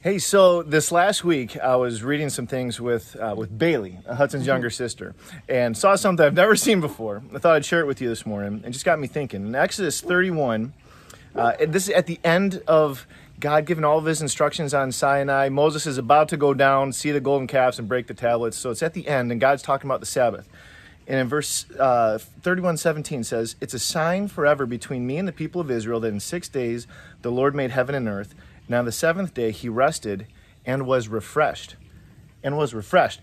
Hey, so this last week I was reading some things with Bailey, Hudson's younger sister, and saw something I've never seen before. I thought I'd share it with you this morning, and just got me thinking. In Exodus 31, this is at the end of God giving all of his instructions on Sinai. Moses is about to go down, see the golden calves, and break the tablets. So it's at the end, and God's talking about the Sabbath. And in verse 31:17 says, "It's a sign forever between me and the people of Israel that in 6 days the Lord made heaven and earth. Now the seventh day he rested and was refreshed." And was refreshed.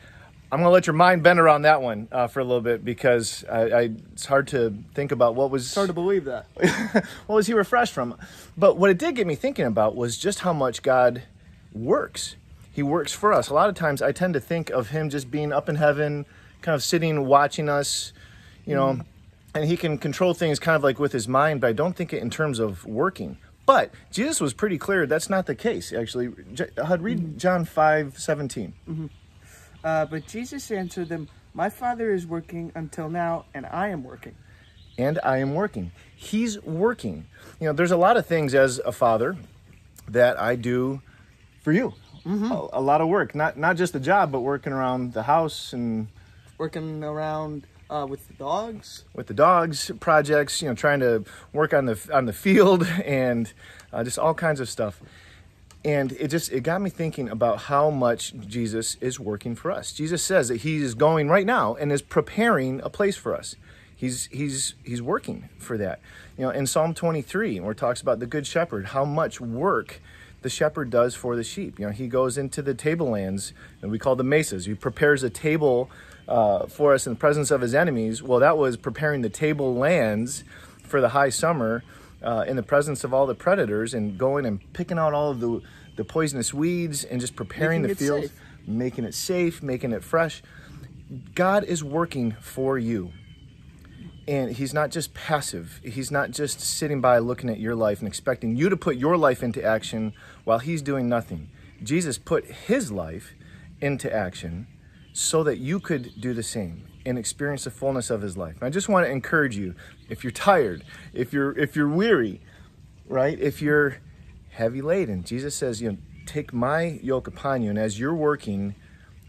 I'm going to let your mind bend around that one for a little bit, because it's hard to think about what was... It's hard to believe that. What was he refreshed from? But what it did get me thinking about was just how much God works. He works for us. A lot of times I tend to think of him just being up in heaven, kind of sitting, watching us, and he can control things kind of like with his mind, but I don't think it in terms of working. But Jesus was pretty clear that's not the case, actually. Read John 5:17. But Jesus answered them, "My Father is working until now, and I am working." And I am working. He's working. There's a lot of things as a father that I do for you. A lot of work, not just the job, but working around the house and Working around with the dogs. With the dogs, projects, trying to work on the field, and just all kinds of stuff. And it got me thinking about how much Jesus is working for us. Jesus says that he is going right now and is preparing a place for us. He's working for that. In Psalm 23, where it talks about the good shepherd, how much work the shepherd does for the sheep. He goes into the tablelands, and we call them mesas. He prepares a table for us in the presence of his enemies. Well, that was preparing the tablelands for the high summer in the presence of all the predators, and going and picking out all of the poisonous weeds and just preparing the fields, making it safe, making it fresh. God is working for you. And he's not just passive. He's not just sitting by looking at your life and expecting you to put your life into action while he's doing nothing. Jesus put his life into action so that you could do the same and experience the fullness of his life. And I just want to encourage you, if you're tired, if you're weary, right? If you're heavy laden, Jesus says, take my yoke upon you. And as you're working,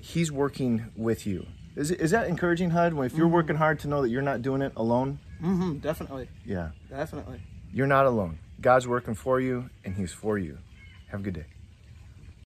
he's working with you. Is that encouraging, Hud? If you're working hard, to know that you're not doing it alone? Definitely. Yeah. Definitely. You're not alone. God's working for you, and he's for you. Have a good day.